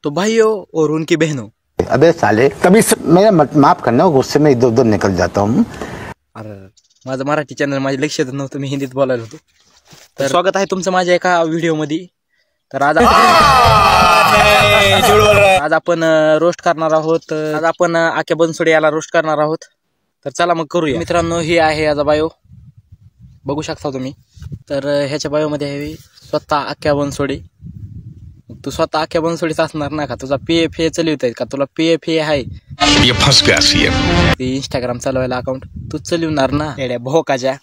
तो भाइयों और उनकी बहनों, अबे साले कभी मेरा माफ करना, गुस्से में इधर उधर निकल जाता हूँ। अरे माझं मराठी चॅनल माझ्या लक्षात नव्हतं, मी हिंदीत बोलायला होतो. तर स्वागत आहे तुमचं माझ्या एका व्हिडिओमध्ये. तर आज आपण रोस्ट करणार आहोत. आज आपण आख्या बनसोडे याला रोस्ट करणार आहोत. तर चला मग करूया मित्रांनो. ही आहे याचा बायो, बघू शकता तुम्ही. तर ह्याच्या बायोमध्ये आहे स्वतः आख्या बनसोडे. तू स्वतः आख्या बनसोडीच असणार ना का? तुझा PF हे चालवत आहे का? तुला PF हे आहे ते इंस्टाग्राम चालवायला अकाउंट तू चालवणार ना येड्या भोकाच्या.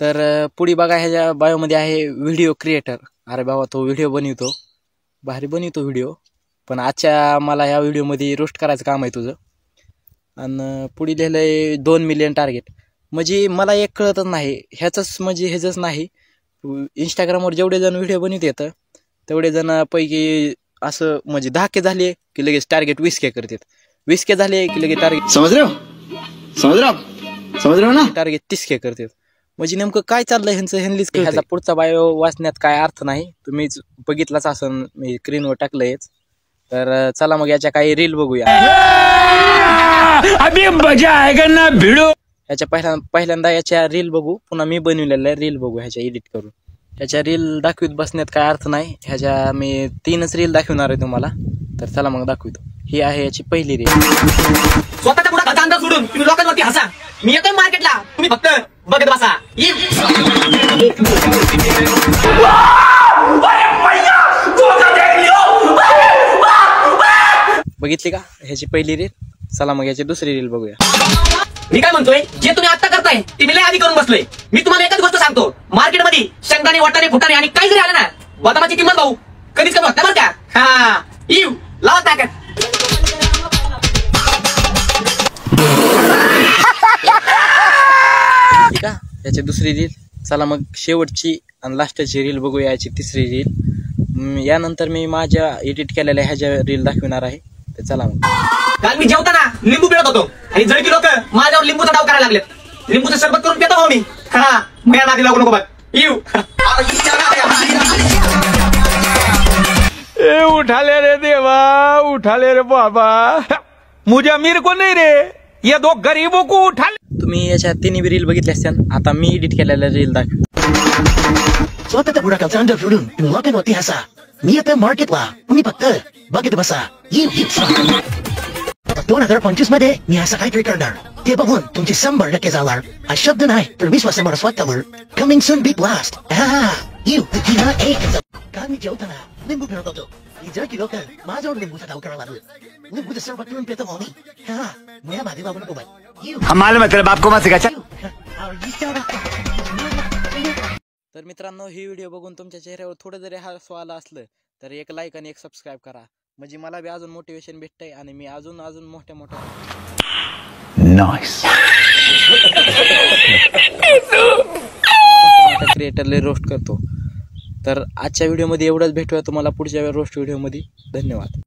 तर पुढे बघा ह्याच्या बायोमध्ये आहे व्हिडिओ क्रिएटर. अरे बाबा तो व्हिडिओ बनवतो, भारी बनवतो व्हिडिओ. पण आजच्या मला ह्या व्हिडिओमध्ये रोस्ट करायचं काम आहे तुझं. आणि पुढे लिहिलंय 2 मिलियन टार्गेट. म्हणजे मला एक कळतच नाही ह्याचंच, म्हणजे ह्याचंच नाही. इंस्टाग्रामवर जेवढे जण व्हिडिओ बनवत येतं तेवढे जण पैकी असं म्हणजे 10K झाले की लगेच टार्गेट 20K करतात. 20K झाले की लगेच टार्गेट समज रहे हो ना, टार्गेट 30K करतात. म्हणजे नेमकं काय चाललंय ह्यांचं, ह्यांनीच ह्याचा पुढचा बायो वाचण्यात काय अर्थ नाही. तुम्हीच बघितलाच असं, मी स्क्रीनवर टाकलंयच. तर चला मग याच्या काही रील बघूया. अभी मजा आएगा ना भिडो. ह्याच्या पहिल्यांदा याच्या रील बघू, पुन्हा मी बनवलेल्या रील बघू ह्याच्या एडिट करून. ह्याच्या रील दाखवित बसण्यात काय अर्थ नाही. ह्याच्या मी 3च रील दाखवणार आहे तुम्हाला. तर चला मग दाखवतो. ही आहे याची पहिली रील. स्वतःचा पुढे घरचा अंदाज सोडून तुम्ही लोकांवरती हसा. मी येतोय मार्केटला, तुम्ही फक्त बघत बसा. बघितली का ह्याची पहिली रील? चला मग याची दुसरी रील बघूया. मी काय म्हणतोय, जे तुम्ही आता करताय ते मी लय आधी करून बसलोय. मी तुम्हाला एकच गोष्ट सांगतो, मार्केटमध्ये शेंगदाणे, वाटाणे, फुटाणे आणि काही जरी आलं ना, बदामाची किंमत भाऊ कधीच कमी होत नाही बरं का. हा येऊ लावा ताकद. ठीक आहे, याची दुसरी रील. चला मग शेवटची आणि लास्टची रील बघूया, याची तिसरी रील. यानंतर मी माझ्या एडिट केलेल्या ह्याच्या रील दाखविणार आहे. तर चला मग. काल मी जेवताना लिंबू पिळत होतो आणि जळकी लोक माझ्यावर लिंबूचा डाव करायला लागलेत. लिंबूचं सरबत करून पितो भाऊ मी. हा मया नादी लागू नको बघ. येऊ उठाले रे देवा, उठाले रे बाबा, मुझे अमीर को नहीं रे, ये 2 गरीबों को उठा. तुम्ही याच्या 3 रील बघितल्या असत्या. आता मी एडिट केलेल्या रील दाखव. स्वतःचा पुढे घरचा अंदाज सोडून तुम्ही लोकांवरती हसा. मी येतोय मार्केटला, तुम्ही फक्त बघत बसा. 2025 मध्ये मी असं काहीतरी करणार, ते बघून तुमची 100% जाणार. हा शब्द नाही तर विश्वास आहे मला स्वतःवर. Coming soon be blast. काल मी जेवताना लिंबू फिरत होतो आणि जर की लोक माझ्यावर लिंबूचा डाव करायला लागले. लिंबूचं सरबत करून पितो भाऊ मी. हा मया माझे बाबू नको बाय. मतलब आपको मत सिखा. तर मित्रांनो, ही व्हिडिओ बघून तुमच्या चेहऱ्यावर थोडं जरी हसू आलं असलं तर एक लाईक आणि एक सबस्क्राईब करा. म्हणजे मला बी अजून मोटिवेशन भेटतंय आणि मी अजून मोठ्या क्रिएटरला रोस्ट करतो. तर आजच्या व्हिडिओमध्ये एवढंच. भेटूया तुम्हाला पुढच्या रोस्ट व्हिडिओमध्ये. धन्यवाद.